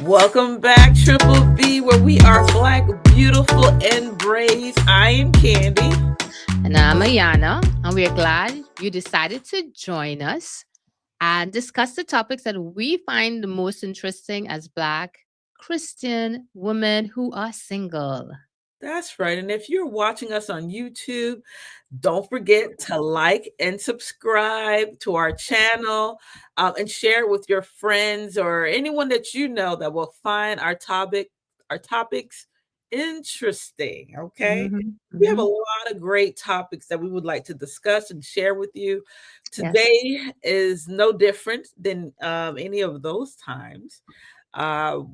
Welcome back, Triple B, where we are black, beautiful, and brave. I am Candy. And I'm Ayana, and we're glad you decided to join us and discuss the topics that we find the most interesting as Black Christian women who are single. That's right. And if you're watching us on YouTube, don't forget to like and subscribe to our channel and share it with your friends or anyone that you know that will find our topics interesting. Okay. Mm-hmm, We have a mm-hmm. lot of great topics that we would like to discuss and share with you. Yes. Today is no different than any of those times.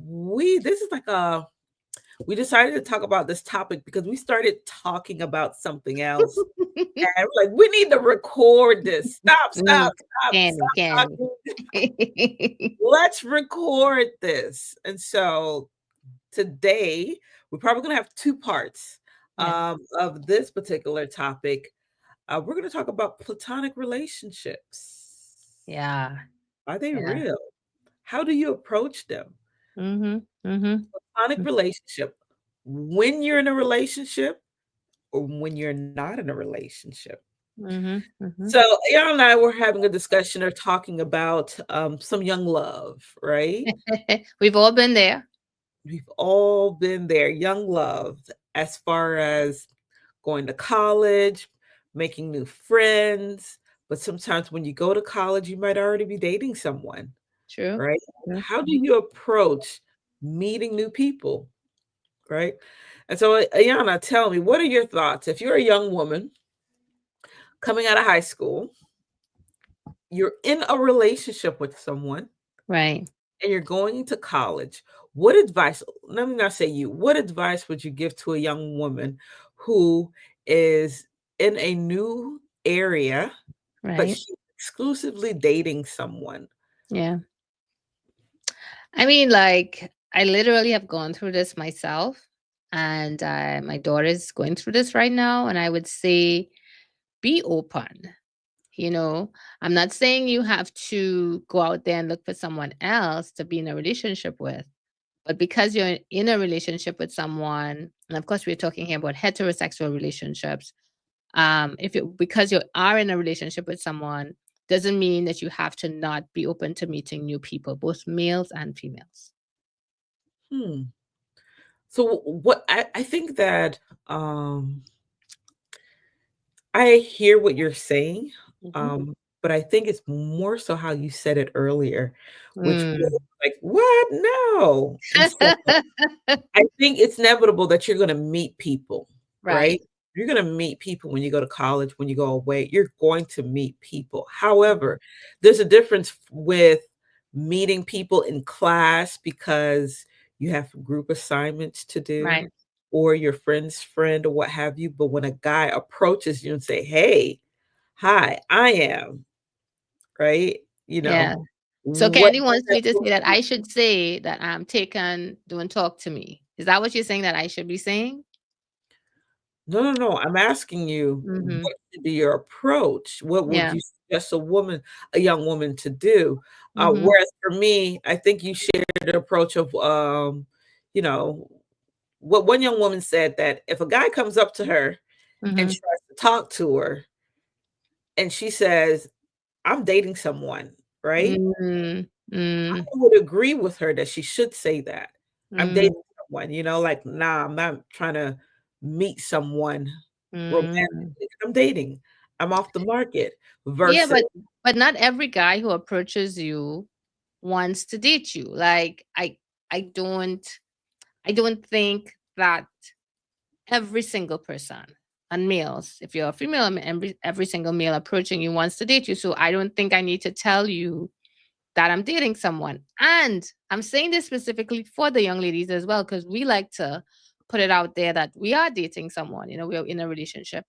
We this is like a we decided to talk about this topic because we started talking about something else. And we're like, we need to record this. Stop, Mm, stop, stop, candy, stop candy. talking. Let's record this. And so today, we're probably going to have two parts Yes. of this particular topic. We're going to talk about platonic relationships. Yeah. Are they Yeah. real? How do you approach them? Mm-hmm. Mm-hmm. Platonic relationship. When you're in a relationship, or when you're not in a relationship. Mm-hmm. Mm-hmm. So, Ayana and I were having a discussion or talking about some young love, right? We've all been there. We've all been there, young love, as far as going to college, making new friends. But sometimes when you go to college, you might already be dating someone, True. right? True. How do you approach meeting new people, right? And so, Ayana, tell me, what are your thoughts? If you're a young woman coming out of high school, you're in a relationship with someone Right. and you're going to college, what advice, let me not say you, what advice would you give to a young woman who is in a new area, but Right. she's exclusively dating someone? Yeah. I mean, like, I literally have gone through this myself, and my daughter is going through this right now. And I would say, be open. You know, I'm not saying you have to go out there and look for someone else to be in a relationship with, but because you're in a relationship with someone, and of course, we're talking here about heterosexual relationships. If you because you are in a relationship with someone, doesn't mean that you have to not be open to meeting new people, both males and females. Hmm. So what I think that I hear what you're saying, Mhm. but I think it's more so how you said it earlier, which Mm. was like, "What? No." And so I think it's inevitable that you're gonna meet people, right? Right. You're gonna meet people when you go to college, when you go away, you're going to meet people. Mhm. However, there's a difference with meeting people in class because you have group assignments to do Right. or your friend's friend or what have you, but when a guy approaches you and say, "Hey, hi, I am," right? You Yeah. know, So what Candy does wants that me to look say that like? I should say that I'm taken, don't talk to me. Is that what you're saying that I should be saying? No, no, no. I'm asking you, Mhm. what should be your approach? What would Yeah. you suggest a young woman to do? Mhm. Whereas for me, I think you shared the approach of, you know, what one young woman said that if a guy comes up to her and Mhm. tries to talk to her, and she says, "I'm dating someone," right? Mm. I Mm. would agree with her that she should say that. I'm Mm. dating someone, like, nah, I'm not trying to meet someone Mm. romantically. I'm dating. I'm off the market Yeah, versus but not every guy who approaches you wants to date you. Like I don't I don't think that every single person and males, if you're a female, and every single male approaching you wants to date you. So I don't think I need to tell you that I'm dating someone. And I'm saying this specifically for the young ladies as well, because we like to put it out there that we are dating someone, we're in a relationship.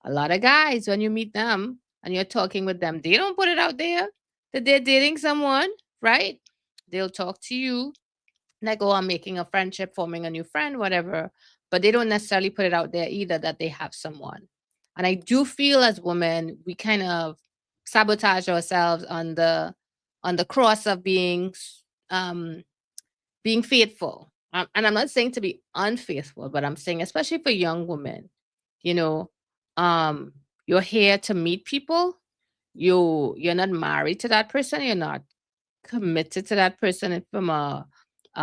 A lot of guys, when you meet them and you're talking with them, they don't put it out there that they're dating someone, right? They'll talk to you like, oh, I'm making a friendship, forming a new friend, whatever. But they don't necessarily put it out there either that they have someone. And I do feel as women, we kind of sabotage ourselves on the cross of um being faithful. And I'm not saying to be unfaithful, but I'm saying, especially for young women, you know, um, you're here to meet people. You're not married to that person. You're not committed to that person from a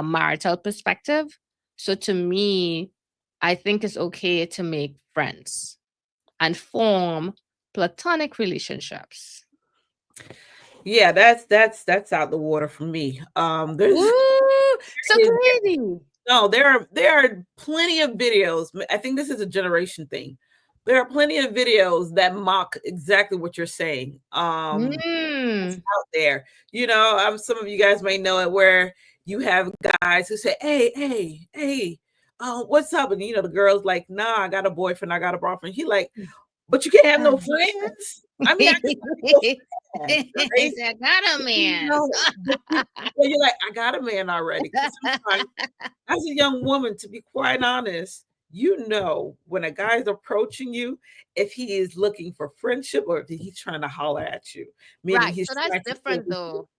marital perspective. So to me, I think it's okay to make friends and form platonic relationships. Yeah, that's out the water for me. There's Ooh, so is crazy. no, there are plenty of videos. I think this is a generation thing. There are plenty of videos that mock exactly what you're saying. It's Mm. out there. Some of you guys may know it where you have guys who say, "Hey, hey, hey, what's up?" And the girl's like, "Nah, I got a boyfriend, I got a boyfriend." He like, "But you can't have no friends." I mean, I can have no friends, right? He said, "Got a You man." know, but you're like, "I got a man already." Because sometimes, as a young woman, to be quite honest, when a guy is approaching you, if he is looking for friendship or if he's trying to holler at you, meaning Right. he's So that's trying to say different, who he is. though.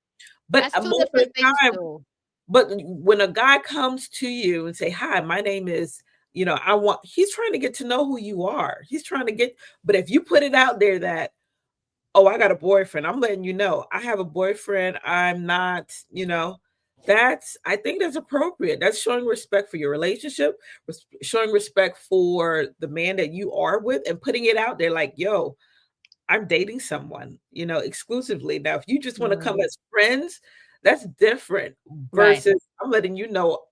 But That's two most of the different things, time, though. but when a guy comes to you and say, "Hi, my name is," he's trying to get to know who you are. He's trying to get, but if you put it out there that, "Oh, I got a boyfriend," I'm letting you know, "I have a boyfriend. I'm not," I think that's appropriate. That's showing respect for your relationship, showing respect for the man that you are with, and putting it out there like, "Yo, I'm dating someone, exclusively." Now, if you just want to come Mm. as friends, that's different Right. versus I'm letting you know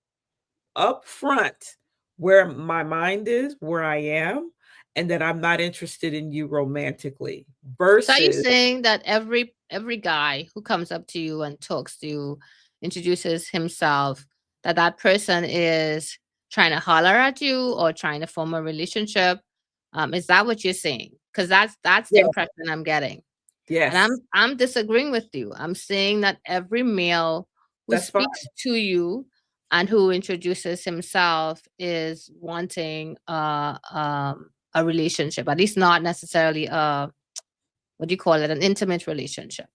up front where my mind is, where I am, and that I'm not interested in you romantically So are you versus saying that every guy who comes up to you and talks to you, introduces himself, that person is trying to holler at you or trying to form a relationship? Is that what you're saying? Because that's the yeah, impression I'm getting. And yes, I'm disagreeing with you. I'm saying that every male who that's fine. speaks to you and who introduces himself is wanting a relationship, at least not necessarily a, what do you call it, an intimate relationship.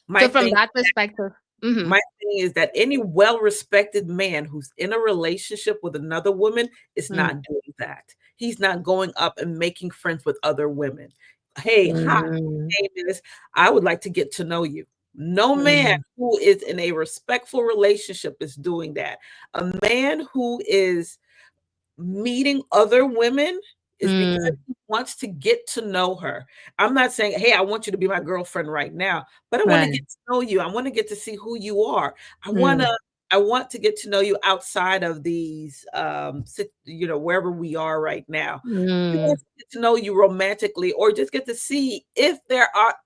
My So from thing that perspective, hmm my thing is that any well-respected man who's in a relationship with another woman is mm, not doing that. He's not going up and making friends with other women. "Hey, hi, mm, my name is, I would like to get to know you." No man mm, who is in a respectful relationship is doing that. A man who is meeting other women is because mm, he wants to get to know her. I'm not saying, "Hey, I want you to be my girlfriend right now," but I want to right, get to know you. I want to get to see who you are. I want mm, to I want to get to know you outside of these wherever we are right now. You mm, want to get to know you romantically or just get to see if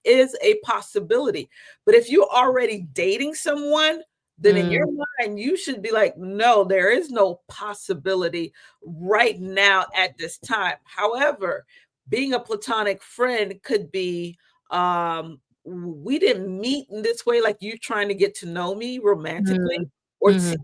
is a possibility. But if you're already dating someone, then in your mm, mind you should be like, "No, there is no possibility right now at this time." However, being a platonic friend could be, we didn't meet in this way, like you trying to get to know me romantically mm, or see mhm,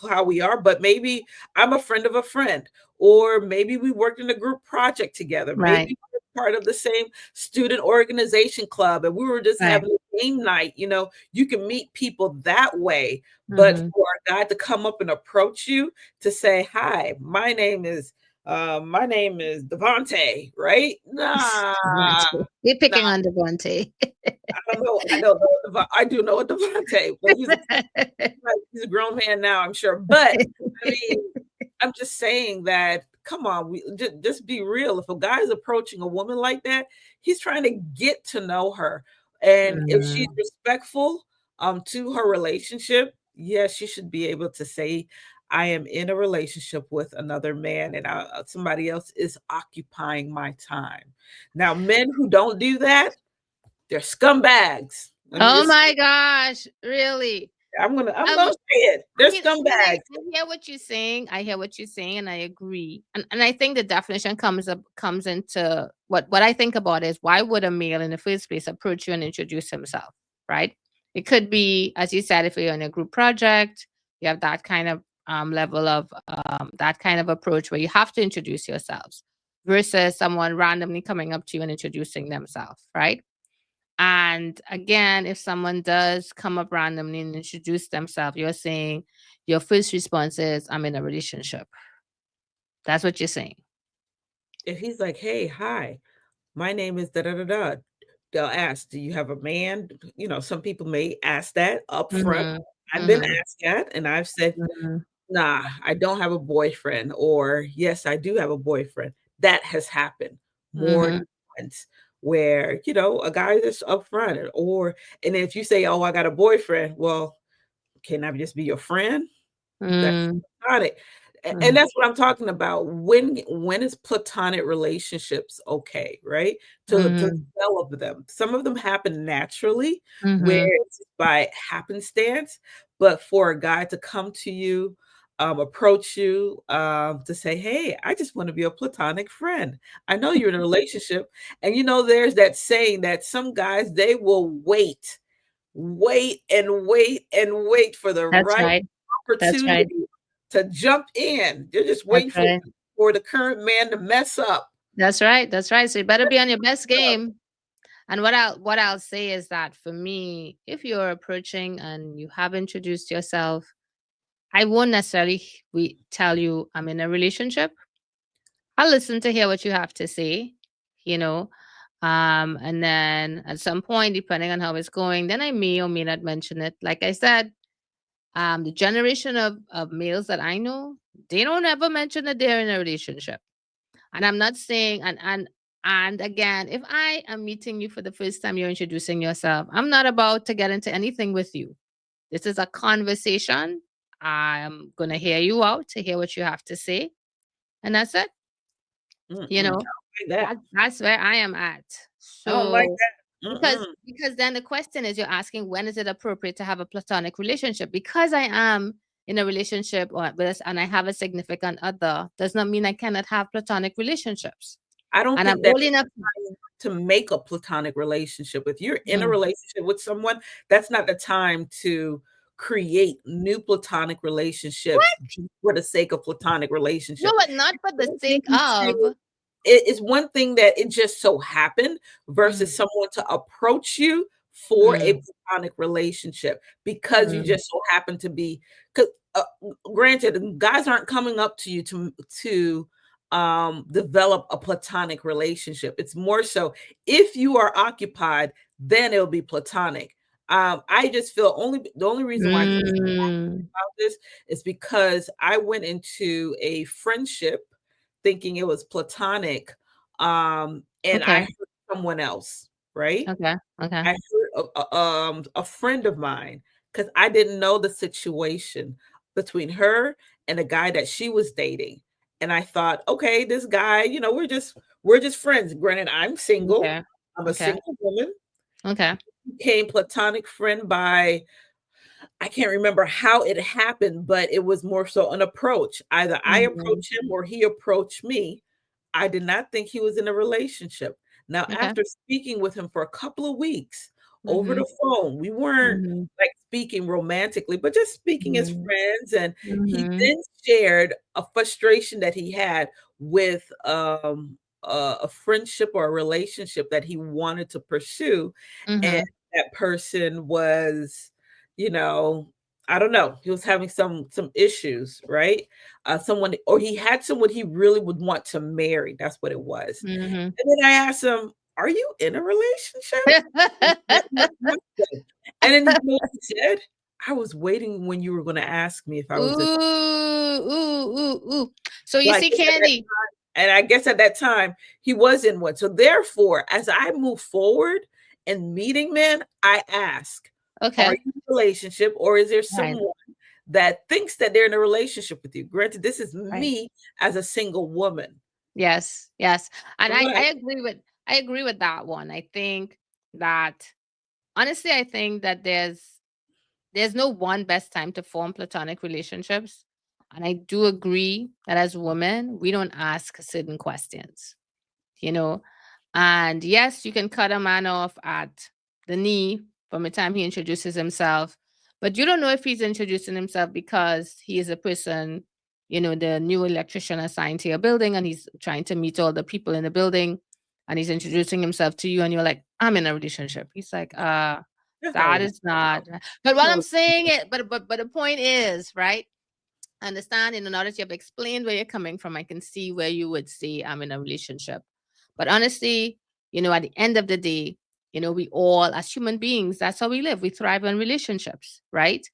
how we are, but maybe I'm a friend of a friend, or maybe we worked in a group project together. right, Maybe we're part of the same student organization club and we were just right, having a game night. You can meet people that way, but mhm. for a guy to come up and approach you to say, "Hi, my name is Devonte," right? Nah, Devontae. We're nah, picking on Devontae. I don't know. I don't know. I do know a Devonte, but he's a grown man now, I'm sure. But I mean, I'm just saying that, come on, we just be real. If a guy is approaching a woman like that, he's trying to get to know her. And if she's Mm, respectful to her relationship, yes, she should be able to say, "I am in a relationship with another man and somebody else is occupying my time." Now, men who don't do that, they're scumbags. Let me oh just my gosh, really? I'm gonna say it. They're I scumbags. hear what you're saying. I hear what you're saying, and I agree. And I think the definition comes into what I think about is, why would a male in the first place approach you and introduce himself, right? It could be, as you said, if you're in a group project, you have that kind of level of that kind of approach where you have to introduce yourselves versus someone randomly coming up to you and introducing themselves, right? And again, if someone does come up randomly and introduce themselves, you're saying your first response is, I'm in a relationship. That's what you're saying. If he's like, "Hey, hi, my name is da da da da," they'll ask, "Do you have a man?" Some people may ask that up front. Mhm. I've been Mhm. asked that, and I've said, Mhm. "Nah, I don't have a boyfriend," or "Yes, I do have a boyfriend." That has happened more than Mhm. once where, a guy just upfront, and if you say, "Oh, I got a boyfriend," well, can I just be your friend? That's Mm. platonic. And Mhm. that's what I'm talking about. When is platonic relationships okay, right? To Mhm. develop them. Some of them happen naturally, where Mhm. it's by happenstance, but for a guy to come to you, approach you, to say, "Hey, I just want to be a platonic friend. I know you're in a relationship." And there's that saying that some guys, they will wait and wait and wait for the That's right right. That's right. opportunity to jump in. They're just That's waiting for right. the current man to mess up. That's right. That's right. So you better be on your best game. And what I'll say is that for me, if you're approaching and you have introduced yourself, I won't necessarily tell you I'm in a relationship. I'll listen to hear what you have to say, you know. And then at some point, depending on how it's going, then I may or may not mention it. Like I said, the generation of males that I know, they don't ever mention that they're in a relationship. And I'm not saying and again, if I am meeting you for the first time, you're introducing yourself, I'm not about to get into anything with you. This is a conversation. I'm gonna hear you out to hear what you have to say. And that's it. You Mm-mm, I don't know, like that. that's where I am at. I don't like So that. because Mm-mm. because then the question is you're asking when is it appropriate to have a platonic relationship? Because I am in a relationship or with and I have a significant other does not mean I cannot have platonic relationships. I don't And I'm think old that's enough. to make a platonic relationship. If you're in a Mm. relationship with someone, that's not the time to create new platonic relationships What? just for the sake of platonic No, relationship. but not for the One thing sake to of. it is one thing that it just so happened Mm, versus someone to approach you for a mm, platonic relationship because you mm, just so happen to be 'cause, granted, guys aren't coming up to you to develop a platonic relationship. It's more so if you are occupied, then it'll be platonic. I just feel the only reason why I can mm. about this is because I went into a friendship thinking it was platonic, and I Okay, hurt someone else, right? okay, okay, I hurt a friend of mine because I didn't know the situation between her and a guy that she was dating, and I thought, okay, this guy, we're just friends. Granted, I'm single. okay, I'm a okay, single woman. okay. Became platonic friend by I can't remember how it happened, but it was more so an approach. Either I Mhm. approached him or he approached me. I did not think he was in a relationship. Now, Okay. after speaking with him for a couple of weeks over Mhm, the phone, we weren't mhm, like speaking romantically, but just speaking as mhm, friends. And he mhm, then shared a frustration that he had with a friendship or a relationship that he wanted to pursue. And mhm, that person was, you know, I don't know, he was having some issues, right? Someone or he had someone he really would want to marry. That's what it was. mhm. And then I asked him, "Are you in a relationship?" And then you know what he said? "I was waiting when you were gonna ask me if I was in." Ooh. So you Well, I see, guess at that Candy. and I guess at that time, he was in one. So therefore, as I move forward and meeting men, I ask, "Are Okay, you in a relationship or is there right, someone that thinks that they're in a relationship with you?" Granted, this is right. me as a single woman. Yes, yes. And I'm I like, I agree with I agree with that one. I think that honestly, I think that there's no one best time to form platonic relationships. And I do agree that as women, we don't ask certain questions, you know. And yes, you can cut a man off at the knee from the time he introduces himself, but you don't know if he's introducing himself because he is a person, the new electrician assigned to your building and he's trying to meet all the people in the building. and he's introducing himself to you and you're like, I'm in a relationship. He's like, That's not that what he's is not. talking But what I'm about. saying it, but the point is, right? Understand, and now that you have explained where you're coming from, I can see where you would say I'm in a relationship. But honestly, at the end of the day, we all, as human beings, that's how we live. We thrive on relationships, right?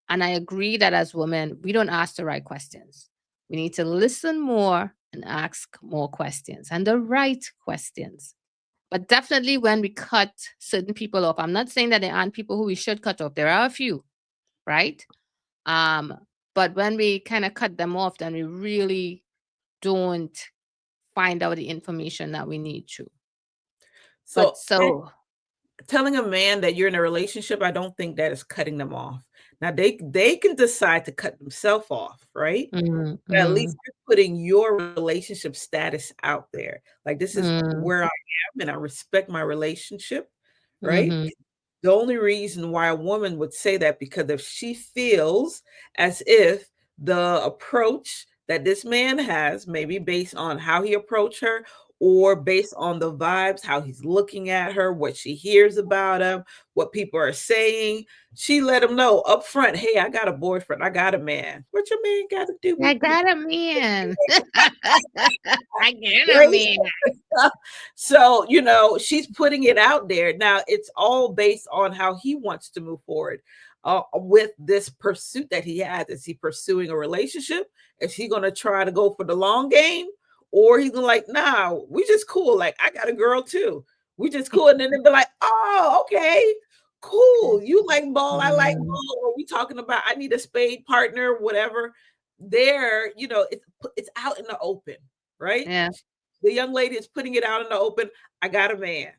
And I agree that as women, we don't ask the right questions. We need to listen more and ask more questions and the right questions. But definitely when we cut certain people off, I'm not saying that there aren't people who we should cut off. There are a few, right? Um, but when we kind of cut them off, then we really don't find out the information that we need to. But So telling a man that you're in a relationship, I don't think that is cutting them off. Now they can decide to cut themselves off, right? mm, But at least mm, you're putting your relationship status out there. Like this is mm, where I am and I respect my relationship, right? mm-hmm. The only reason why a woman would say that because if she feels as if the approach that this man has, maybe based on how he approached her or based on the vibes, how he's looking at her, what she hears about him, what people are saying, she let him know up front, hey, I got a boyfriend, I got a man. What your man got to do with I me? got a man. I get a Right? man. So, she's putting it out there. Now, it's all based on how he wants to move forward with this pursuit that he has. Is he pursuing a relationship? Is he going to try to go for the long game? Or he's going to like, nah, we just cool. Like, I got a girl too. We just cool. And then they'll be like, oh, okay, cool. You like ball. I like Mm, ball. Or we talking about, I need a spade partner, whatever. There, it's out in the open, right? yeah, The young lady is putting it out in the open. I got a man,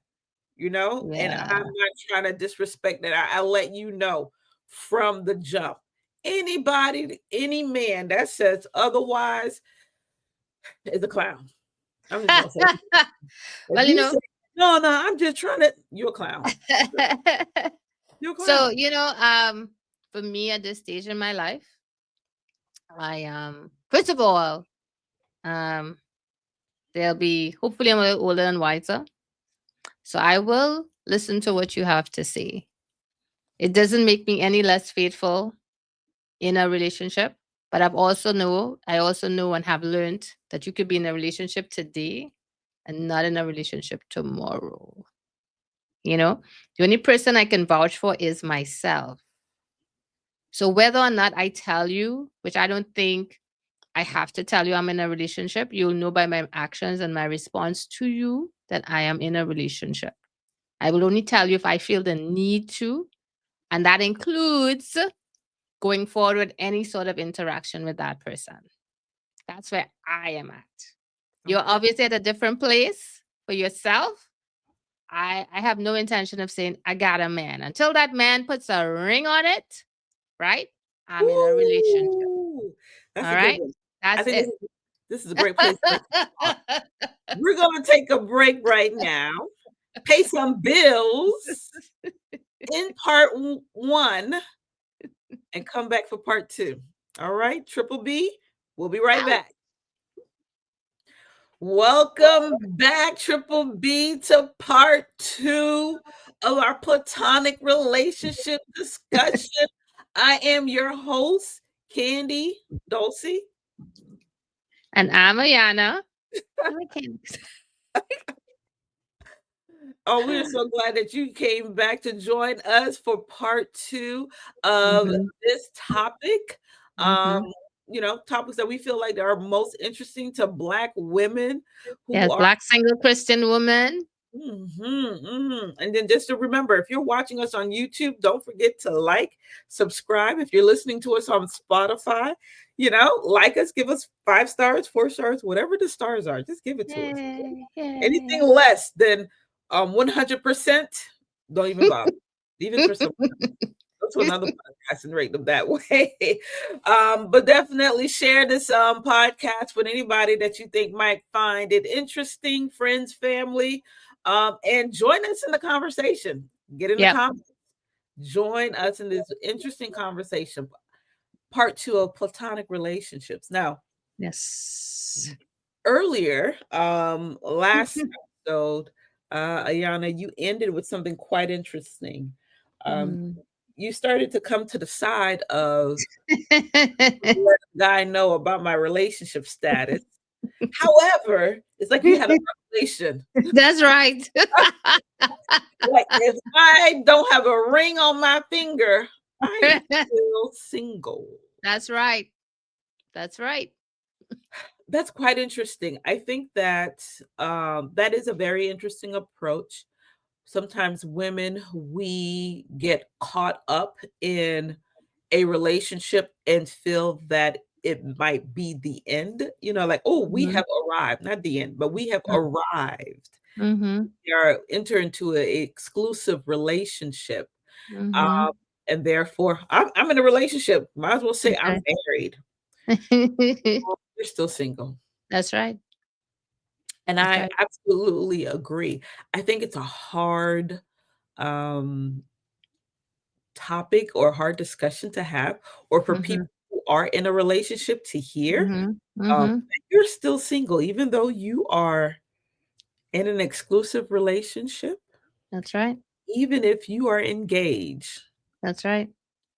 and I'm yeah. not trying to disrespect that. I let you know from the jump. Anybody, any man that says otherwise is a clown. I'm just gonna say, if Well, you say no, no, I'm just trying to, you're a clown. You're a so, clown. for me at this stage in my life, I first of all, um they'll be hopefully I'm a little older and wiser. So I will listen to what you have to say. It doesn't make me any less faithful in a relationship, but I also know and have learned that you could be in a relationship today and not in a relationship tomorrow. The only person I can vouch for is myself. So whether or not I tell you, which I don't think I have to tell you I'm in a relationship, you'll know by my actions and my response to you that I am in a relationship. I will only tell you if I feel the need to, and that includes going forward with any sort of interaction with that person. That's where I am at. You're Okay. obviously at a different place for yourself. I have no intention of saying I got a man until that man puts a ring on it, right? I'm in a relationship. Ooh, that's All a good right. one. I That's think it. this is a great place for us to start. We're gonna take a break right now, pay some bills in part 1, and come back for part 2. All right, Triple B, we'll be right back. Welcome back, Triple B, to part 2 of our platonic relationship discussion. I am your host, Candy Dulcie. And I'm Ayana. I can't. Oh, we're so glad that you came back to join us for part 2 of Mm-hmm. this topic. Um, Mm-hmm. topics that we feel like are most interesting to Black women who Yes, are. black single Christian woman. And then just to remember, if you're watching us on YouTube, don't forget to like, subscribe. If you're listening to us on Spotify, like us, give us 5 stars, 4 stars, whatever the stars are, just give it to us. Yay, Anything yay. less than 100%, don't even bother. Even for some, go to another podcast and rate them that way. But definitely share this podcast with anybody that you think might find it interesting, friends, family, and join us in the conversation. Get in the Yep. comments. Join us in this interesting conversation. Part 2 of platonic relationships. Now, Yes. earlier, last episode, Ayana, you ended with something quite interesting. Um, Mm. you started to come to the side of let a guy know about my relationship status. However, it's like you had a revelation. That's right. Like, if I don't have a ring on my finger, I'm still single. That's right. That's right. That's quite interesting. I think that that is a very interesting approach. Sometimes women, we get caught up in a relationship and feel that it might be the end. Like, oh, we Mhm. have arrived, not the end, but we have arrived. Mhm. We are enter into an exclusive relationship. Um, Mhm. and therefore, I'm in a relationship. Might as well say I'm Okay. married. You're still single. That's right. And That's I right. absolutely agree. I think it's a hard um, topic or hard discussion to have, or for Mhm. people who are in a relationship to hear Mhm. Mhm. that you're still single, even though you are in an exclusive relationship, That's right. even if you are engaged, That's right.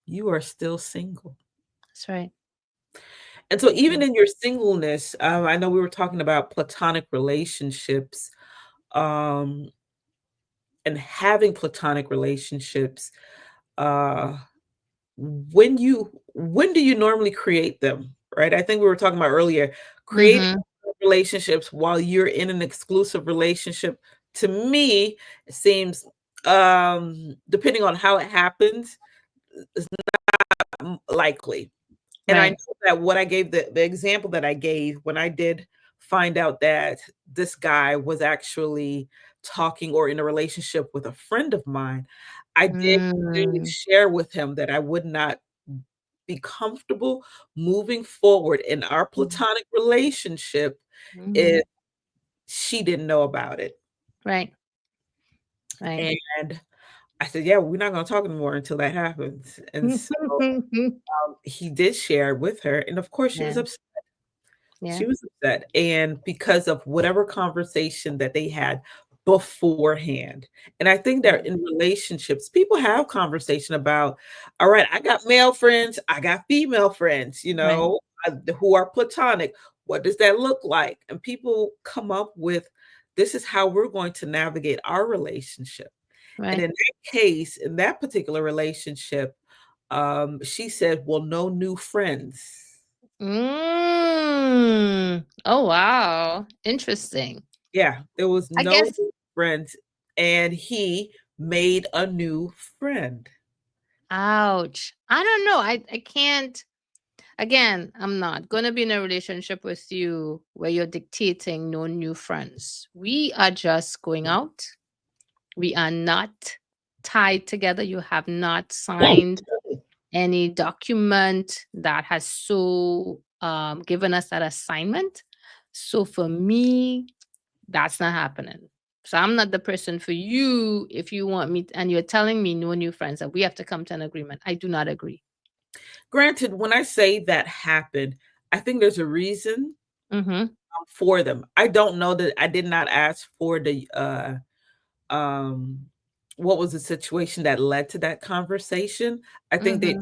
you are still single. That's right. And so, Yeah. even in your singleness, I know we were talking about platonic relationships, um, and having platonic relationships. Uh, when do you normally create them, right? I think we were talking about earlier, create Mhm. relationships while you're in an exclusive relationship. To me, it seems, depending on how it happens, is likely. And I know Right. that what I gave, the example that I gave when I did find out that this guy was actually talking or in a relationship with a friend of mine, I did clearly Mm. share with him that I would not be comfortable moving forward in our Mhm. platonic relationship if Mhm. she didn't know about it. Right. Right. And I said, "Yeah, we're not gonna talk anymore until that happens." And so, he did share with her, and of course, she was Yeah. upset. Yeah. She was upset, and because of whatever conversation that they had beforehand. And I think that Right. in relationships, people have conversation about, all right, I got male friends, I got female friends, Right. who are platonic. What does that look like? And people come up with, this is how we're going to navigate our relationship. And Right. in that case, in that particular relationship, she said, well, no new friends. Mm. Oh, wow. Interesting. Yeah, there was I no guess, new friends, and he made a new friend. ouch. I don't know. I can't. Again, I'm not going to be in a relationship with you where you're dictating no new friends. We are just going out. We are not tied together. You have not signed any document that has given us that assignment. So for me, that's not happening. So I'm not the person for you if you want me and you're telling me no new friends that we have to come to an agreement. I do not agree. Granted, when I say that happened, I think there's a reason Mhm. for them. I don't know that I did not ask for the um what was the situation that led to that conversation. I think Mhm.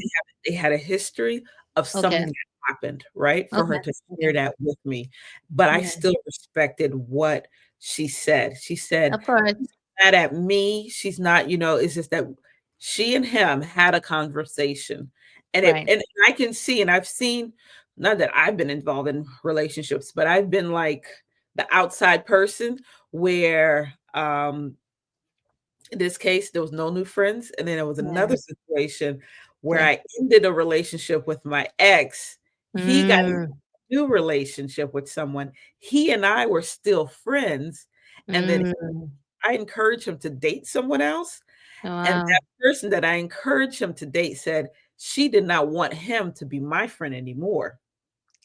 they had a history of Okay. something that happened, right? For her Okay. to share Okay. that with me. But I Yeah. still respected what she said. She said, Of course. mad at me. She's not, it's just that she and him had a conversation. Right. And I can see, and I've seen, not that I've been involved in relationships, but I've been like the outside person where in this case there was no new friends. And then there was Yeah. another situation where Okay. I ended a relationship with my ex. He got a Mm. new relationship with someone. He and I were still friends. And then Mm. I encouraged him to date someone else, Oh, and wow. that person that I encouraged him to date said she did not want him to be my friend anymore.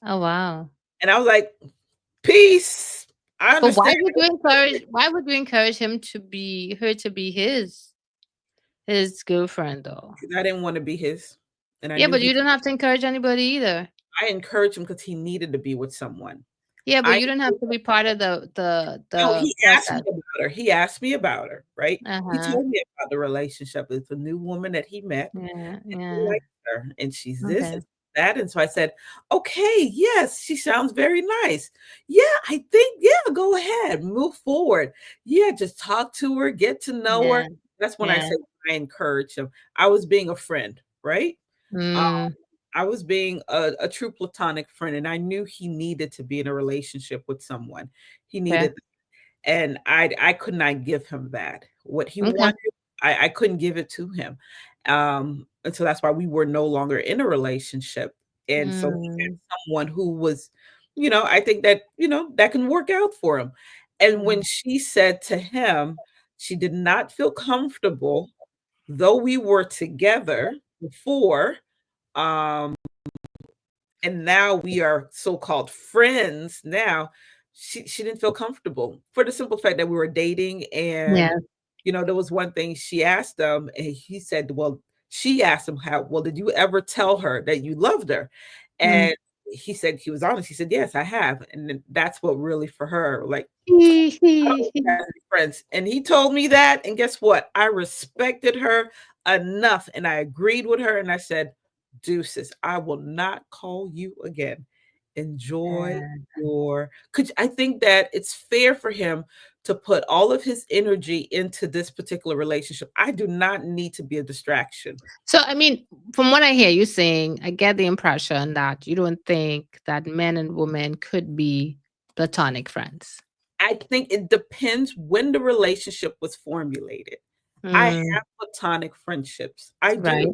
Oh, wow. And I was like, "Peace. I But understand." why would you encourage her to be his girlfriend though? 'Cause I didn't wanna be his, and I Yeah, knew but he you don't have to encourage anybody either. I encouraged him because he needed to be with someone. Yeah, but I you don't have to be part of No, the he asked me process. about her. He asked me about her, right? He Uh-huh. told me about the relationship with the new woman that he met, Yeah, and he yeah. likes her, and she's this Okay. and that, and so I said, "Okay, yes, she sounds very nice. Yeah, I think yeah, go ahead, move forward. Yeah, just talk to her, get to know her." Yeah. That's when I Yeah. say I encourage him. I was being a friend, right? Um, Mm, I was being a true platonic friend, and I knew he needed to be in a relationship with someone. He okay. needed and I could not give him that. What he Okay. wanted, I couldn't give it to him. And so that's why we were no longer in a relationship. And so he Mm, had someone who was, I think that, that can work out for him. And when mm, she said to him, she did not feel comfortable, though we were together before, um, and now we are so-called friends now. She didn't feel comfortable for the simple fact that we were dating, yeah. and there was one thing she asked him, and he said, well, she asked him, how well did you ever tell her that you loved her? Mm. And he said, he was honest, he said, yes, I have. And then that's what really for her, like, I don't want you guys to be friends. And he told me that. And guess what? I respected her enough and I agreed with her. And I said, deuces, I will not call you again. Enjoy Yeah. because I think that it's fair for him to put all of his energy into this particular relationship. I do not need to be a distraction. So, I mean, from what I hear you saying, I get the impression that you don't think that men and women could be platonic friends. I think it depends when the relationship was formulated. I Mm, have platonic friendships. I do. right,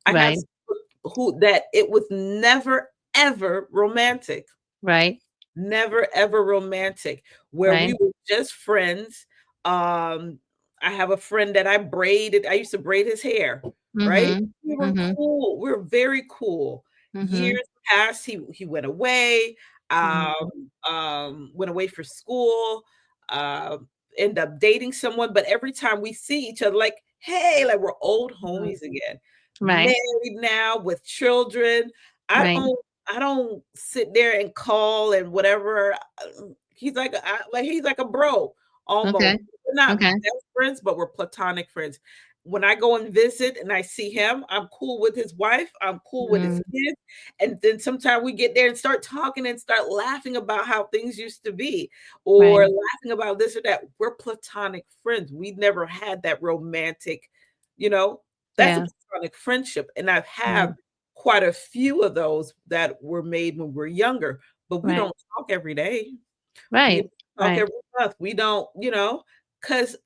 I have right, some who that it was never ever romantic. right, Never ever romantic, where right. we were just friends. Um, I have a friend that I used to braid his hair, right? Mhm, We were mhm, cool. We were very cool. mhm, Years passed, he went away, mhm, went away for school, end up dating someone, but every time we see each other, like, hey, like we're old mhm. homies again. Right, Married now with children. I right. don't I don't sit there and call and whatever. He's like a bro almost. Okay, We're not okay. best friends, but we're platonic friends. When I go and visit and I see him, I'm cool with his wife. I'm cool with his Mm, kids. And then sometimes we get there and start talking and start laughing about how things used to be, or right. laughing about this or that. We're platonic friends. We never had that romantic, you know, that's a Yeah, platonic friendship. And I've yeah. had quite a few of those that were made when we're younger, but we Right, don't talk every day. We right, talk right. every month. We don't, because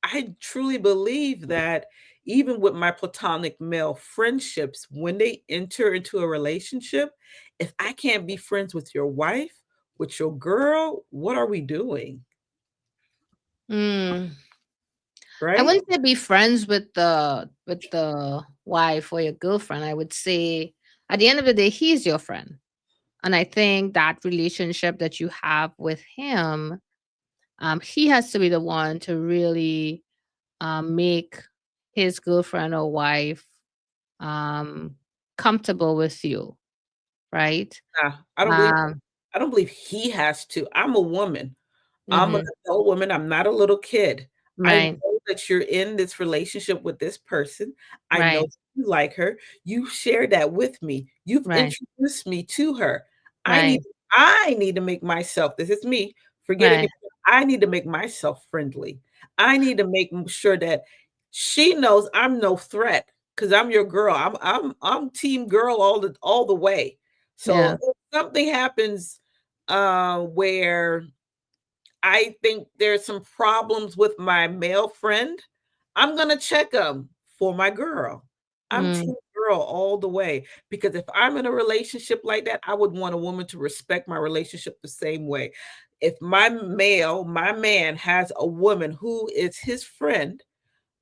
I truly believe that even with my platonic male friendships, when they enter into a relationship, if I can't be friends with your wife, with your girl, what are we doing? Mm. I Right? wouldn't say be friends with the wife or your girlfriend. I would say at the end of the day, he's your friend. And I think that relationship that you have with him, he has to be the one to really make his girlfriend or wife um, comfortable with you, right? Nah, I don't believe Um, I don't believe he has to. I'm a woman. I'm an mhm, adult woman. I'm not a little kid. I right, know that you're in this relationship with this person. I know right, you like her. You shared that with me. You've right, introduced me to her. I right, need I need to make myself, this is me, forget right. anything. I need to make myself friendly. I need to make sure that she knows I'm no threat because I'm your girl. I'm team girl all the way. So Yeah. if something happens where I think there's some problems with my male friend, I'm gonna check them for my girl. I'm Mm, team girl all the way because if I'm in a relationship like that, I would want a woman to respect my relationship the same way. If my man has a woman who is his friend,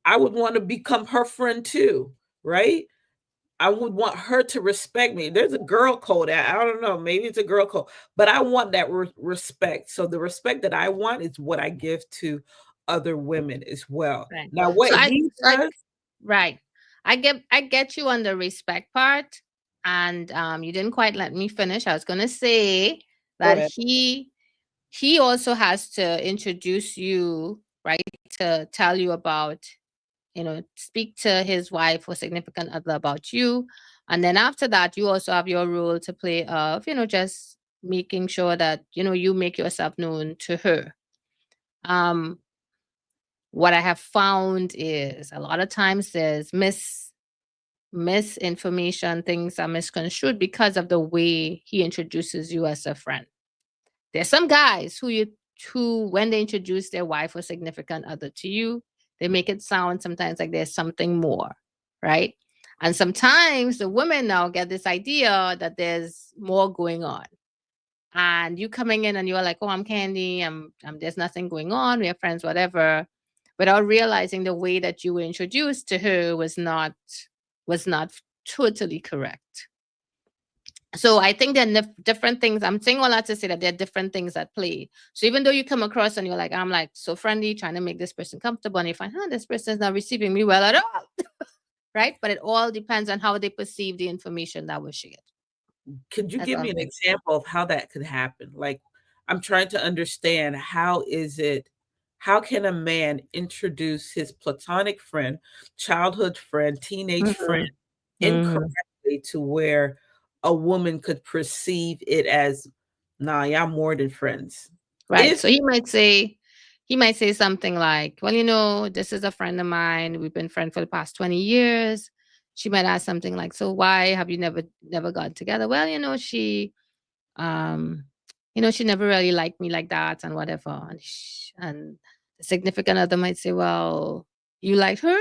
I would want to become her friend too, right? I would want her to respect me. There's a girl code. I don't know. Maybe it's a girl code, but I want that respect. So the respect that I want is what I give to other women as well. right. Now, what So I he like does, right. I get you on the respect part, and you didn't quite let me finish. I was gonna say Go that ahead. he also has to introduce you, right? To tell you about, speak to his wife or significant other about you. And then after that, you also have your role to play of, just making sure that, you make yourself known to her. Um, what I have found is a lot of times there's misinformation, things are misconstrued because of the way he introduces you as a friend. There's some guys who when they introduce their wife or significant other to you, they make it sound sometimes like there's something more, right? And sometimes the women now get this idea that there's more going on. And you coming in and you're like, "Oh, I'm Candy. I'm there's nothing going on. We're friends, whatever," without realizing the way that you were introduced to her was not totally correct. So I think there are different things. I'm saying all that to say that there are different things at play. So even though you come across and you're like, I'm like so friendly, trying to make this person comfortable, and you find, this person is not receiving me well at all, right? But it all depends on how they perceive the information that was shared. Could you That's give all me I'm an saying. example of how that could happen? Like, I'm trying to understand how can a man introduce his platonic friend, childhood friend, teenage friend Mhm. Mhm. incorrectly to where a woman could perceive it as, nah, y'all more than friends. Right. If So he might say something like, "Well, this is a friend of mine. We've been friends for the past 20 years." She might ask something like, "So why have you never gotten together?" "Well, um, she never really liked me like that and whatever." And the significant other might say, "Well, you liked her?"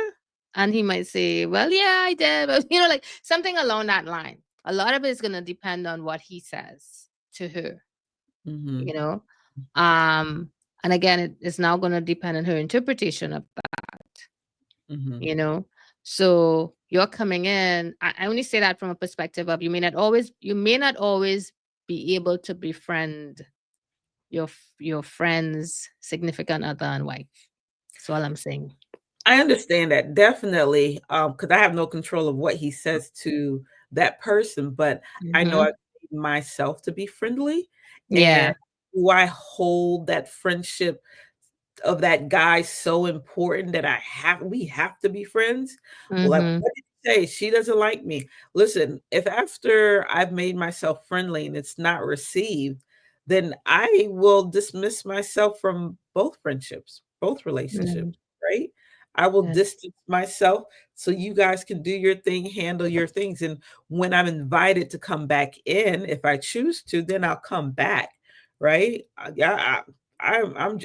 And he might say, "Well, yeah, I did." But, like something along that line. A lot of it is going to depend on what he says to her, Mhm, you know? Um, and again, it is now going to depend on her interpretation of that, mhm, you know? So you're coming in. I only say that from a perspective of you may not always be able to befriend your friend's significant other and wife. That's all I'm saying. I understand that definitely, because I have no control of what he says to that person, but I know Hmm. I've made myself to be friendly, and Yeah. do I hold that friendship of that guy so important that we have to be friends? Well, like, Hmm. what did you say? She doesn't like me. Listen, if after I've made myself friendly and it's not received, then I will dismiss myself from both friendships, both Yeah. relationships, right? I will Yeah. distance myself so you guys can do your thing, handle your things. And when I'm invited to come back in, if I choose to, then I'll come back, right? Yeah, I'm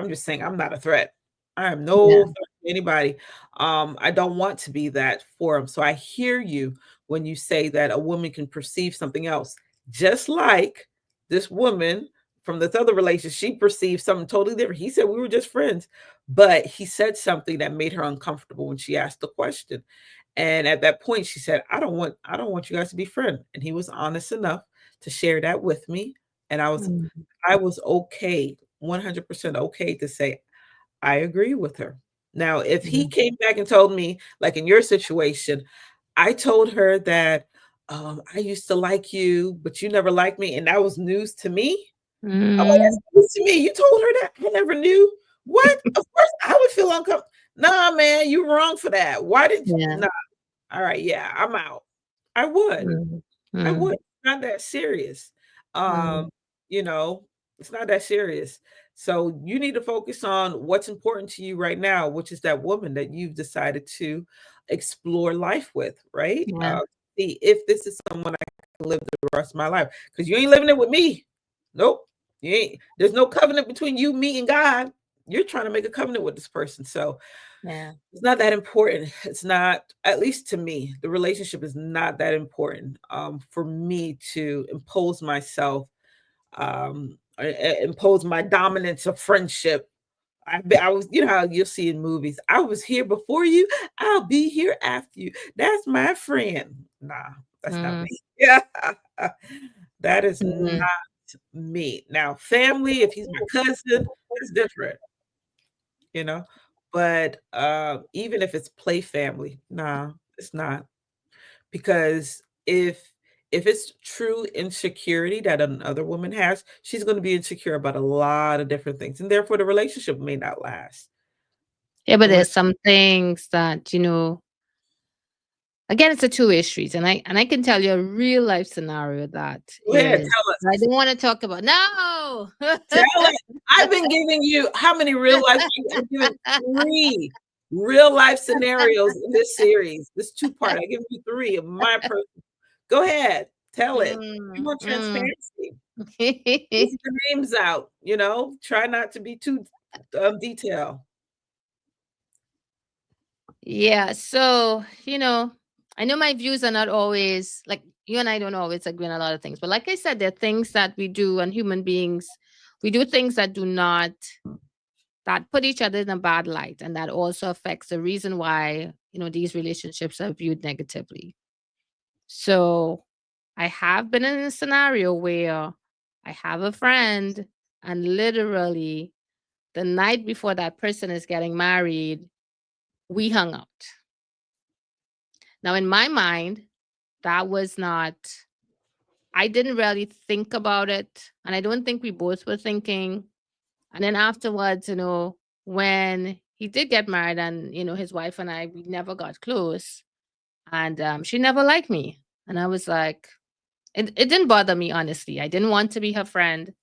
just saying I'm not a threat. I am no Yeah. threat to anybody. I don't want to be that for them. So I hear you when you say that a woman can perceive something else, just like this woman from this other relationship, she perceived something totally different. He said we were just friends, but he said something that made her uncomfortable when she asked the question. And at that point, she said, I don't want you guys to be friends. And he was honest enough to share that with me. And Mhm. I was okay, 100% okay to say, I agree with her. Now, if he Mhm. came back and told me, like in your situation, I told her that I used to like you, but you never liked me, and that was news to me. I'm like, Mhm. that's news to me. You told her that? I never knew. What? Of course, I would feel uncomfortable. Nah, man, you wrong for that. Why did you? Yeah. Nah. All right, yeah, I'm out. I would. Mhm. I would. Mhm. It's not that serious. Um, Mhm. you know, it's not that serious. So you need to focus on what's important to you right now, which is that woman that you've decided to explore life with, right? Yeah. See if this is someone I can live the rest of my life. Because you ain't living it with me. Nope. You ain't. There's no covenant between you, me, and God. You're trying to make a covenant with this person. So Yeah. it's not that important. It's not, at least to me, the relationship is not that important for me to impose myself, impose my dominance of friendship. I was, how you'll see in movies, I was here before you, I'll be here after you. That's my friend. Nah, that's not Mhm. me. Yeah, that is not Mhm. me. Now, family, if he's my cousin, that's different, you know. But even if it's play family, nah, it's not. Because if it's true insecurity that another woman has, she's going to be insecure about a lot of different things, and therefore the relationship may not last. Yeah, but Go ahead. there's some things that, again, it's a two-way street, and I can tell you a real life scenario that Go ahead. is Tell I us. don't want to talk about. No. Tell it. I've been giving you how many real life? I've given three real life scenarios in this series, this two part. I give you three of my person. Go ahead. Tell it. We Mm, want mm. transparency. Leave the names out. Try not to be too detailed. Yeah, so, I know my views are not always like you and I don't always agree on a lot of things. But like I said, there are things that we do and human beings, we do things that do not that put each other in a bad light. And that also affects the reason why, these relationships are viewed negatively. So I have been in a scenario where I have a friend and literally the night before that person is getting married, we hung out. Now, in my mind, that was not, I didn't really think about it. And I don't think we both were thinking. And then afterwards, when he did get married and, his wife and I, we never got close. And she never liked me. And I was like, it didn't bother me, honestly. I didn't want to be her friend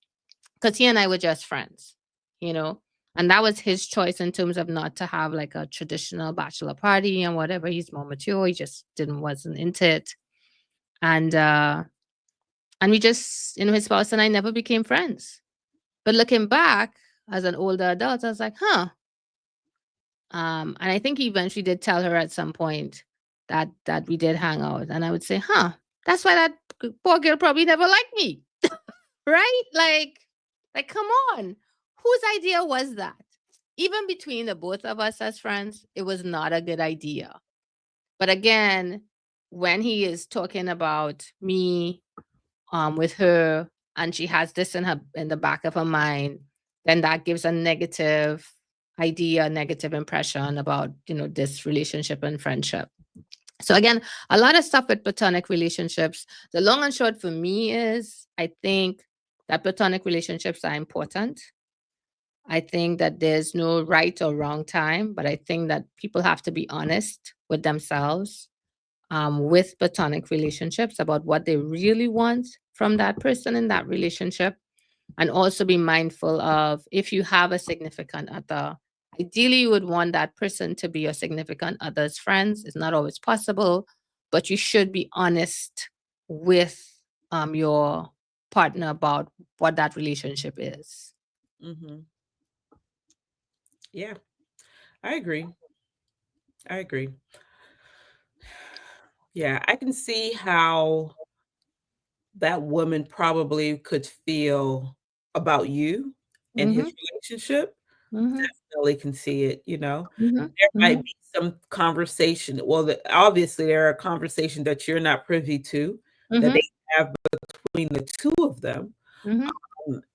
because he and I were just friends, you know? And that was his choice in terms of not to have like a traditional bachelor party and whatever. He's more mature. He just wasn't into it. And we just, his spouse and I never became friends. But looking back as an older adult, I was like, huh. And I think he eventually did tell her at some point that we did hang out. And I would say, huh, that's why that poor girl probably never liked me. Right? Like, come on. Whose idea was that? Even between the both of us as friends, it was not a good idea. But again, when he is talking about me with her and she has this in the back of her mind, then that gives a negative idea, negative impression about, this relationship and friendship. So again, a lot of stuff with platonic relationships. The long and short for me is I think that platonic relationships are important. I think that there's no right or wrong time, but I think that people have to be honest with themselves with platonic relationships about what they really want from that person in that relationship. And also be mindful of if you have a significant other, ideally you would want that person to be your significant other's friends. It's not always possible, but you should be honest with your partner about what that relationship is. Hmm. Yeah, I agree. I agree. Yeah, I can see how that woman probably could feel about you and his Mm-hmm. relationship. Mm-hmm. Definitely can see it, you know? Mm-hmm. There Mm-hmm. might be some conversation, well, obviously, there are conversations that you're not privy to that Mm-hmm. they have between the 2 of them, Mm-hmm.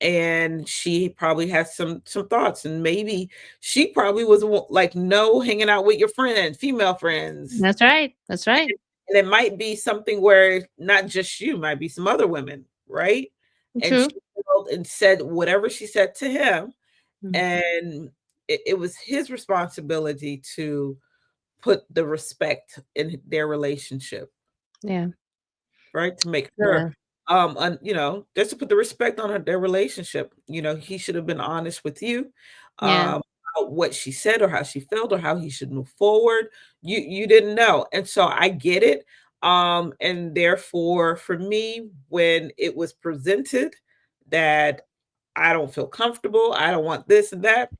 and she probably has some thoughts, and maybe she probably was like, "No hanging out with your friends, female friends." That's right. That's right. And it might be something where not just you, might be some other women, right? And she True. felt and said whatever she said to him, Mm. and it was his responsibility to put the respect in their relationship, Yeah. right? To make sure, Yeah. just to put the respect on their relationship. He should have been honest with you, Yeah. about what she said or how she felt or how he should move forward. You didn't know, and so I get it. And therefore, for me, when it was presented that I don't feel comfortable, I don't want this and that,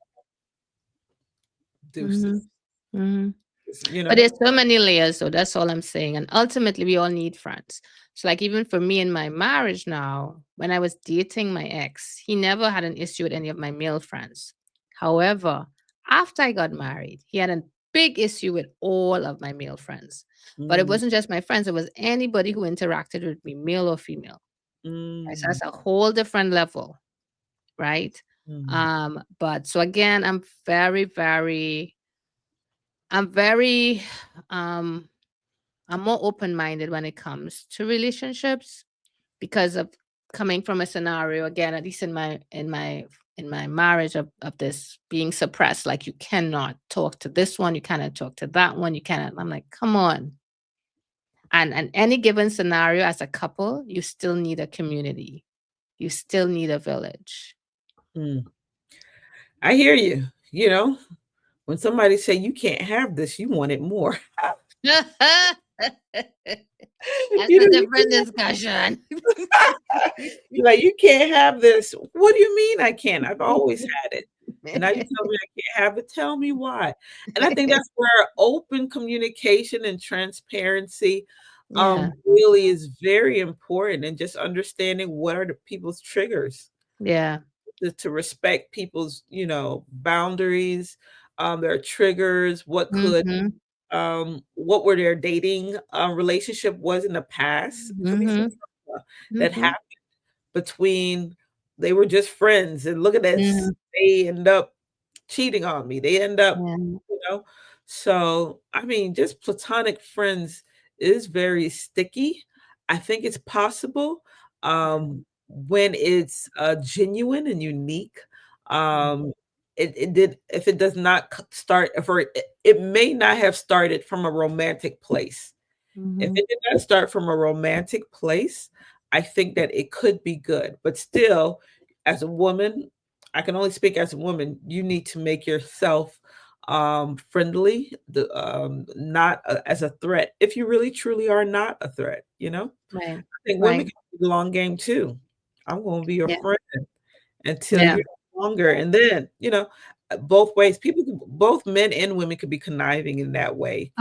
Mm-hmm. deuces, Mm-hmm. you But know. there's so many layers, so that's all I'm saying. And ultimately, we all need friends. So, like, even for me in my marriage now, when I was dating my ex, he never had an issue with any of my male friends. However, after I got married, he had a big issue with all of my male friends. But it Mm, wasn't just my friends, it was anybody who interacted with me, male or female. Right? So mm, that's a whole different level, right? mm, But so again, I'm very um I'm more open-minded when it comes to relationships because of coming from a scenario, again, at least in my marriage, of this being suppressed. Like, you cannot talk to this one, you cannot talk to that one, you cannot. I'm like, come on. And any given scenario, as a couple, you still need a community. You still need a village. Mm. I hear you. You know, when somebody say you can't have this, you want it more. That's You a know, you different discussion. you're like, "You can't have this." "What do you mean I can't? I've always had it. And now you tell me I can't have it? Tell me why." And I think that's where open communication and transparency, Yeah, really is very important, and just understanding what are the people's triggers, yeah. to respect people's, boundaries, their triggers, Mhm, what were their dating, relationship was in the past. It could be some mhm, trauma that mhm, happened between they were just friends, and look at this, mhm, they end up cheating on me. They end up, yeah, you know. So, I mean, just platonic friends is very sticky. I think it's possible, when it's, genuine and unique. Um, it did if it does not start, or it may not have started from a romantic place. If mhm, it did not start from a romantic place, I think that it could be good. But still, as a woman, I can only speak as a woman, you need to make yourself, friendly, not as a threat. If you really truly are not a threat, right, I think women right. can play the long game too. I'm going to be your Yeah, friend until yeah. you're no longer. And then, both ways, both men and women could be conniving in that way.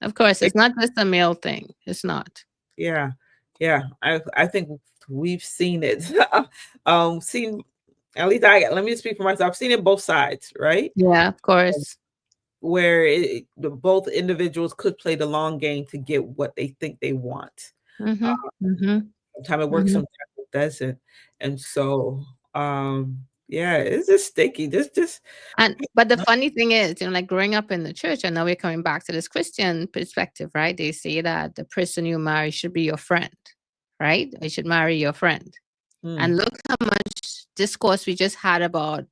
Of course, it's not just a male thing. It's not. Yeah, yeah. I think we've seen it. Seen at least let me speak for myself. I've seen it both sides, right? Yeah, of Um, course. Where both individuals could play the long game to get what they think they want. Mhm, mhm, Sometimes it works, mhm. sometimes it doesn't. And so, yeah, it's just sticky. Just And but the funny thing is, like growing up in the church, and now we're coming back to this Christian perspective, right? They say that the person you marry should be your friend, right? You should marry your friend. mm, And look how much discourse we just had about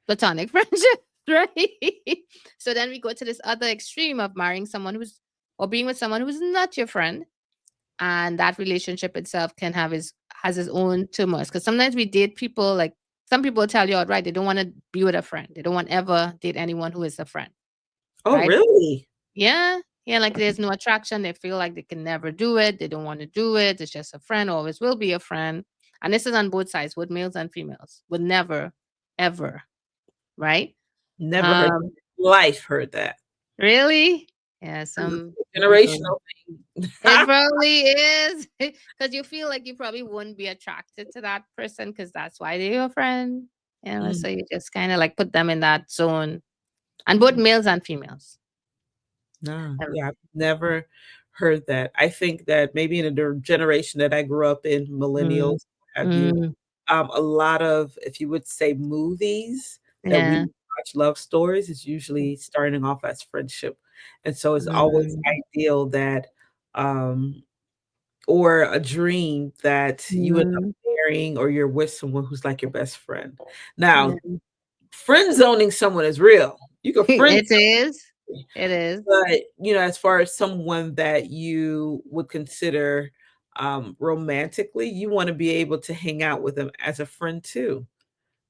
platonic friendship, right? So then we go to this other extreme of marrying someone or being with someone who's not your friend, and that relationship itself can has its own turmoil. Because sometimes we date people, like some people tell you outright they don't want to be with a friend. They don't want ever date anyone who is a friend, oh, right? really? Yeah. Yeah, like there's no attraction. They feel like they can never do it. They don't want to do it. It's just a friend, always will be a friend. And this is on both sides, with males and females. Would never, ever, right? Never heard Um, life heard that. really? Yeah, It's some a people. generational thing. It probably is. Because you feel like you probably wouldn't be attracted to that person because that's why they're your friend. Mm. So you just kind of like put them in that zone. And both males and females. No, Um, yeah, I've never heard that. I think that maybe in the generation that I grew up in, mm, millennials, have you, mm, a lot of, if you would say, movies that we yeah. watch, love stories, is usually starting off as friendship. And so it's always Mm, ideal that, um, or a dream that you end up mm, marrying, or you're with someone who's like your best friend. Now, yeah. friend zoning someone is real. You can friend It is. It is. But, as far as someone that you would consider, romantically, you wanna be able to hang out with them as a friend too,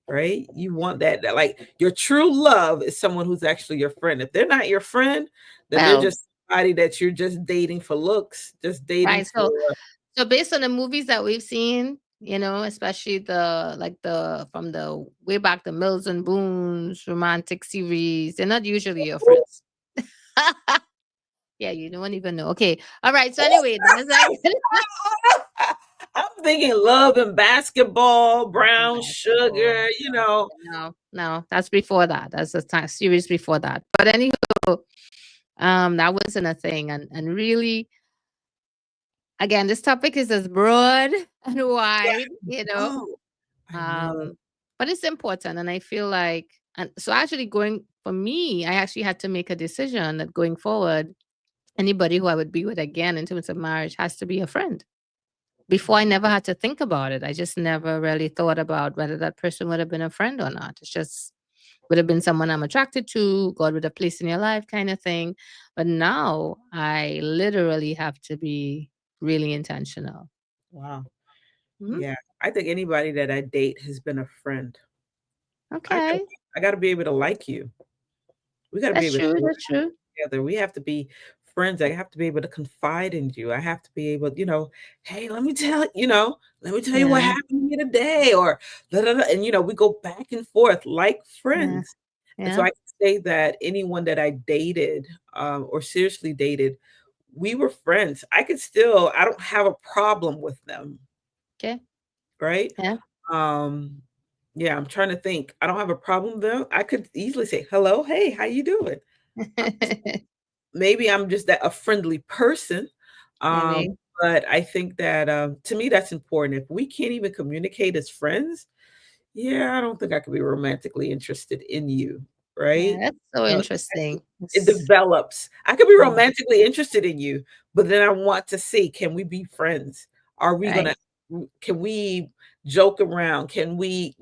right? You want that, like, your true love is someone who's actually your friend. If they're not your friend, then they're Well, just somebody that you're just dating for looks, just dating right. for. So based on the movies that we've seen, especially the from the way back, the Mills and Boone's romantic series, they're not usually your friends. Yeah, you don't even know. Okay. All right. So anyway, that's like I'm thinking Love and Basketball, Brown basketball. Sugar, No, no, that's before that. That's the time series before that. But anywho, that wasn't a thing. And really, again, this topic is as broad and wide, Oh, I know. Um, but it's important, and I feel like, and so actually going for me, I actually had to make a decision that going forward, Anybody who I would be with again in terms of marriage has to be a friend. Before, I never had to think about it. I just never really thought about whether that person would have been a friend or not. It's just would have been someone I'm attracted to, God would have placed in your life kind of thing. But now I literally have to be really intentional. Wow. Mhm. Yeah. I think anybody that I date has been a friend. I gotta Okay. I gotta be able to like you. We gotta be That's able to true. work That's true. together. We have to be friends. I have to be able to confide in you. I have to be able, hey, let me tell you what Yeah. happened to me today, or da, da, da. And we go back and forth like Yeah. friends. And so Yeah. I can say that anyone that I dated, or seriously dated, we were friends. I don't have a problem with them, Okay. right? Yeah. Um, yeah, I'm trying to think. I don't have a problem though. I could easily say, "Hello, hey, how you doing?" Um, maybe I'm just that a friendly person, um, Maybe. but I think that, to me, that's important. If we can't even communicate as friends, yeah, I don't think I could be romantically interested in you, Yeah. right? That's so Uh, interesting. it It's, develops. I could be yeah. romantically interested in you, but then I want to see, can we be friends? Are we Right. gonna can we joke around? Can we,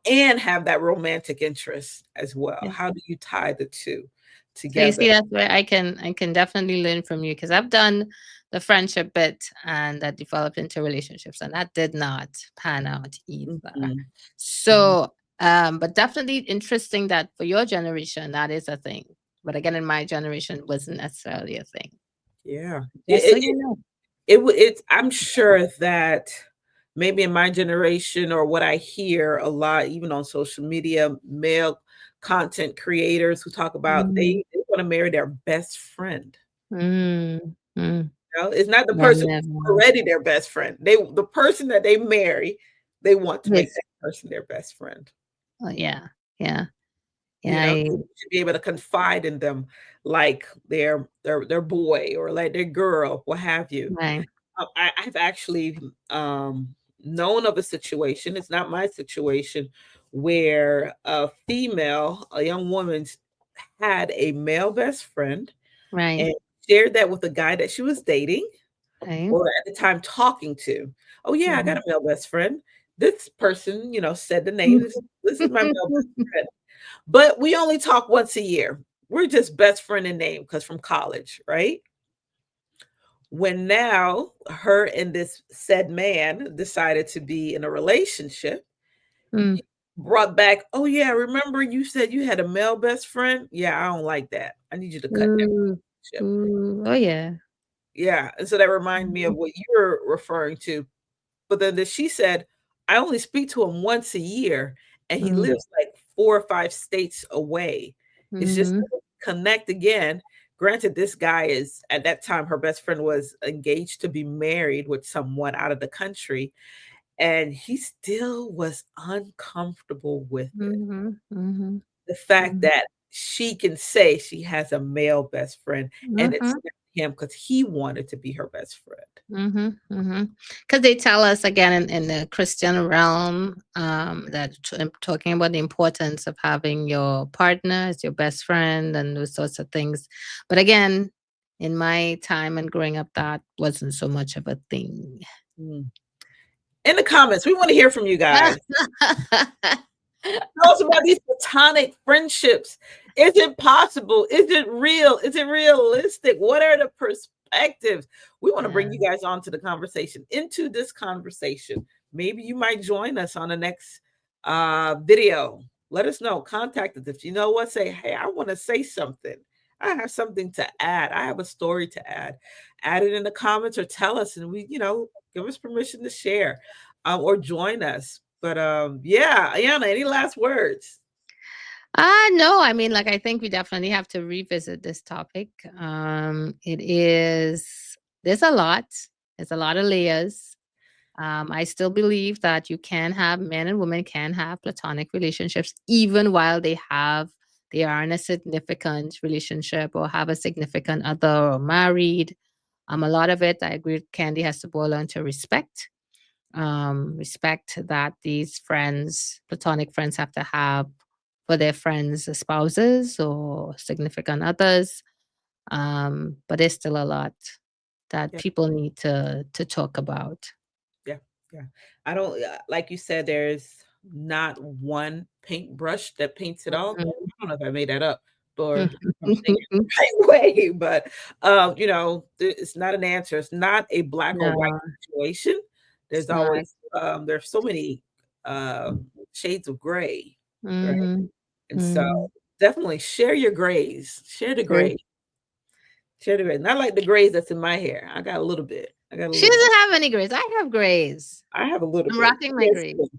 and have that romantic interest as well? Yeah. How do you tie the two So you together? see, that's where I can definitely learn from you because I've done the friendship bit and that developed into relationships, and that did not pan out either. Mhm, mhm. So, but definitely interesting that for your generation that is a thing. But again, in my generation, it wasn't necessarily a thing. Yeah. Just so you know. It's I'm sure that maybe in my generation, or what I hear a lot, even on social media, male content creators who talk about Mm, they wanna marry their best friend. mm, mm. It's not the Yeah, person who's never. already their best friend. The person that they marry, they want to make Yes. that person their best friend. Oh, yeah. Yeah. You Yeah. know, you should be able to confide in them like their boy or like their girl, what have you. Right. I've actually, known of a situation, it's not my situation, where a young woman had a male best friend Right. and shared that with a guy that she was dating, Right. or at the time talking to. "Oh, yeah, I got Mhm. a male best friend." This person, said the name, "This is my male best friend, but we only talk once a year. We're just best friend in name because from college," right? When now her and this said man decided to be in a relationship, Mm. brought back, "Oh, yeah, remember you said you had a male best friend? Yeah, I don't like that. I need you to cut that Ooh. relationship." Ooh. Oh, yeah. Yeah, and so that reminded me of Mhm. what you're referring to. But then she said, "I only speak to him once a year, and he Mm. lives like 4 or 5 states away. It's just Mhm. connect again." Granted, this guy is at that time, her best friend was engaged to be married with someone out of the country, and he still was uncomfortable with it. Mhm. Mhm. The fact Mhm. that she can say she has a male best friend, and it's Mhm. not him because he wanted to be her best friend. Mhm. Mhm. 'Cause they tell us again in the Christian realm, that talking about the importance of having your partner as your best friend and those sorts of things. But again, in my time and growing up, that wasn't so much of a thing. Mm. In the comments, we wanna hear from you guys. Tell us about these platonic friendships. Is it possible? Is it real? Is it realistic? What are the perspectives? We want to Yeah. bring you guys onto the conversation, into this conversation. Maybe you might join us on the next video. Let us know. Contact us. If you know what, say, hey, I want to say something. I have something to add. I have a story to add. Add it in the comments or tell us, and give us permission to share, or join us. But yeah, Ayana, any last words? No, I mean, like, I think we definitely have to revisit this topic. It is, there's a lot, there's a lot of layers. I still believe that you can have men and women can have platonic relationships even while they are in a significant relationship or have a significant other or married. A lot of it, I agree with Candy, has to boil down to respect. Respect that these friends, platonic friends, have to have for their friends' spouses or significant others. But there's still a lot that Yeah. people need to talk about. Yeah, yeah. I don't like you said, there's not one paintbrush that paints it all. Mhm. I don't know if I made that up or if I'm saying it the right way, but it's not an answer. It's not a black or white No, situation. it's There's not. always there's so many shades of gray, right? Mhm. And so Mhm. definitely share your grays. Share the Great. gray. Share the gray. Not like the grays that's in my hair. I got a little bit. I got a She little bit. doesn't have any grays. I have grays. I have a little I'm bit. rocking my Yes. grays.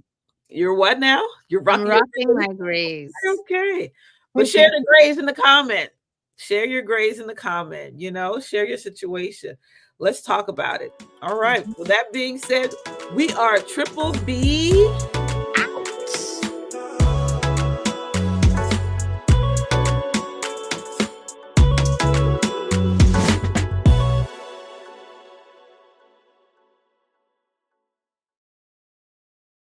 You're what now? You're I'm rocking your rocking grays? my grays. Okay. But share the grays in the comment. Share your grays in the comment. Share your situation. Let's talk about it. All right. With that being said, we are Triple B